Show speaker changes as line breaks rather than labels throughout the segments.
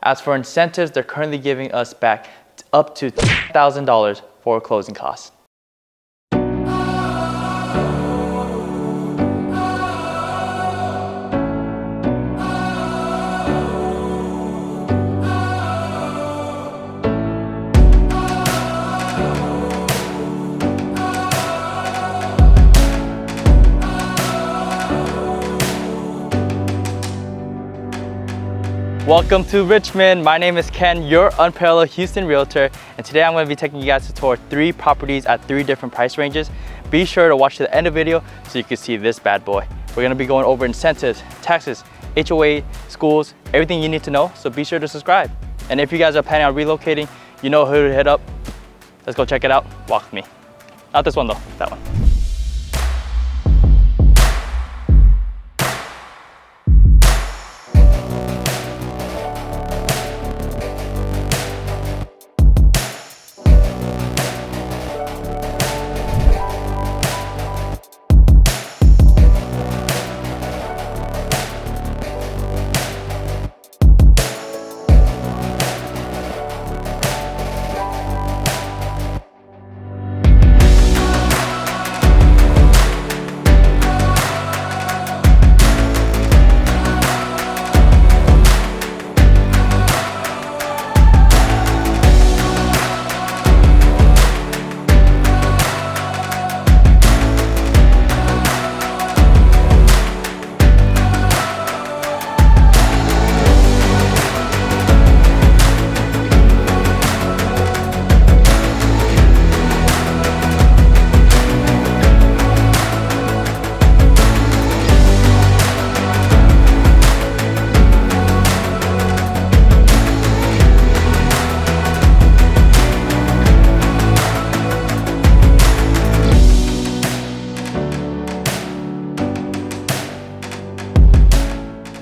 As for incentives, they're currently giving us back up to $10,000 for closing costs. Welcome to Richmond. My name is Ken, your Unparalleled Houston Realtor, and today I'm going to be taking you guys to tour 3 properties at 3 different price ranges. Be sure to watch to the end of the video so you can see this bad boy. We're going to be going over incentives, taxes, HOA, schools, everything you need to know, so be sure to subscribe. And if you guys are planning on relocating, you know who to hit up. Let's go check it out. Walk with me. Not this one though, that one.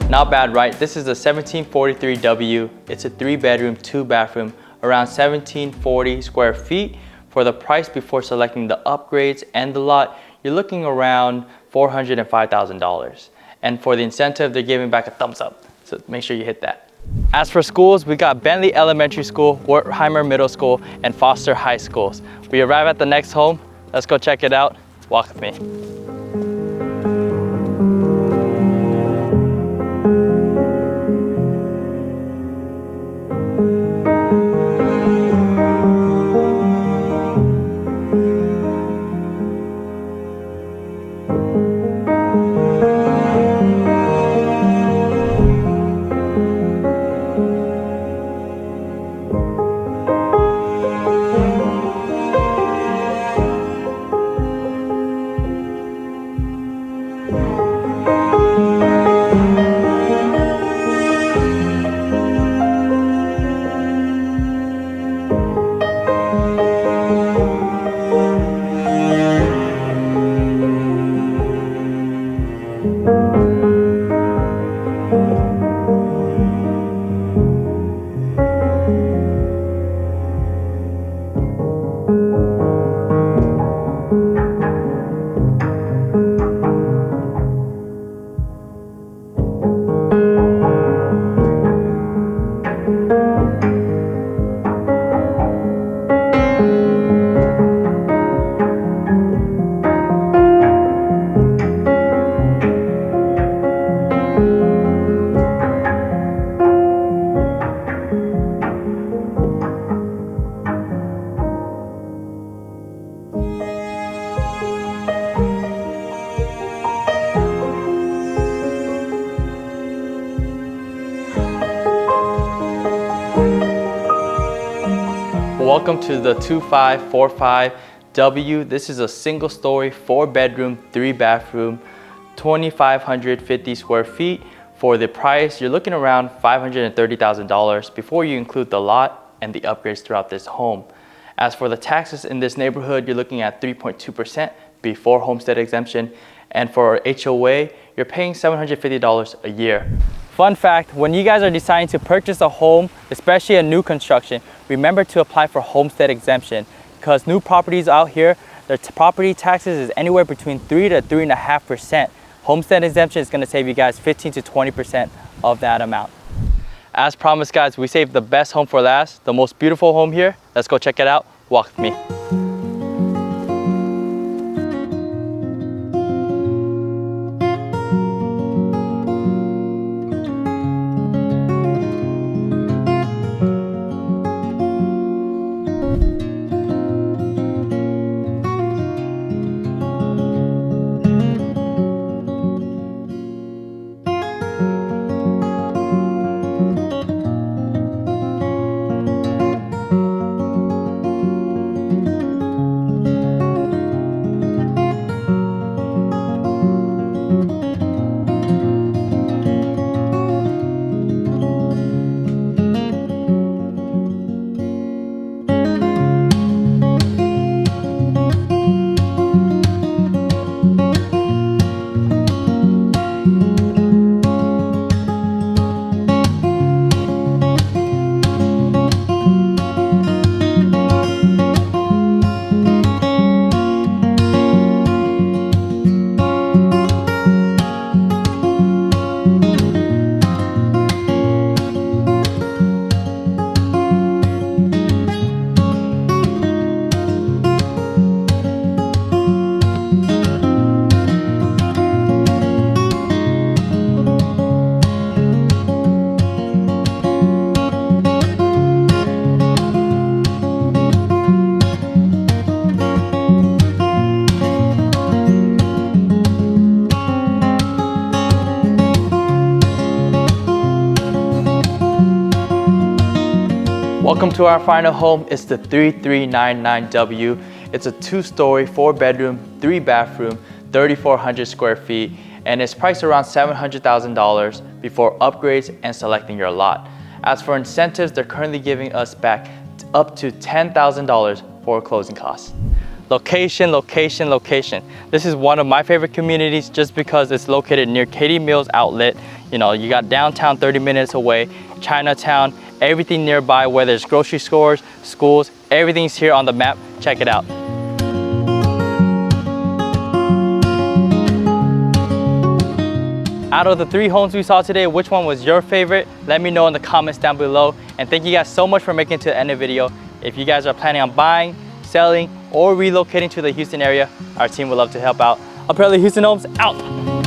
Not bad, right? This is a 1743W. It's a 3-bedroom, 2-bathroom, around 1740 square feet. For the price before selecting the upgrades and the lot, you're looking around $405,000. And for the incentive, they're giving back a thumbs up. So make sure you hit that. As for schools, we got Bentley Elementary School, Wertheimer Middle School, and Foster High Schools. We arrive at the next home. Let's go check it out. Walk with me. Welcome to the 2545W. This is a single story, 4-bedroom, 3-bathroom, 2,550 square feet. For the price, you're looking around $530,000 before you include the lot and the upgrades throughout this home. As for the taxes in this neighborhood, you're looking at 3.2% before homestead exemption. And for HOA, you're paying $750 a year. Fun fact, when you guys are deciding to purchase a home, especially a new construction, remember to apply for homestead exemption, because new properties out here, their property taxes is anywhere between 3 to 3.5%. Homestead exemption is going to save you guys 15 to 20% of that amount. As promised, guys, we saved the best home for last, the most beautiful home here. Let's go check it out. Walk with me. Welcome to our final home. It's the 3399W. It's a 2-story, 4-bedroom, 3-bathroom, 3,400 square feet, and it's priced around $700,000 before upgrades and selecting your lot. As for incentives, they're currently giving us back up to $10,000 for closing costs. Location, location, location. This is one of my favorite communities just because it's located near Katie Mills Outlet. You know, you got downtown 30 minutes away, Chinatown, everything nearby, whether it's grocery stores, schools, everything's here on the map. Check it out. Out of the 3 homes we saw today, which one was your favorite? Let me know in the comments down below. And thank you guys so much for making it to the end of the video. If you guys are planning on buying, selling, or relocating to the Houston area, our team would love to help out. Unparalleled Houston Homes, out!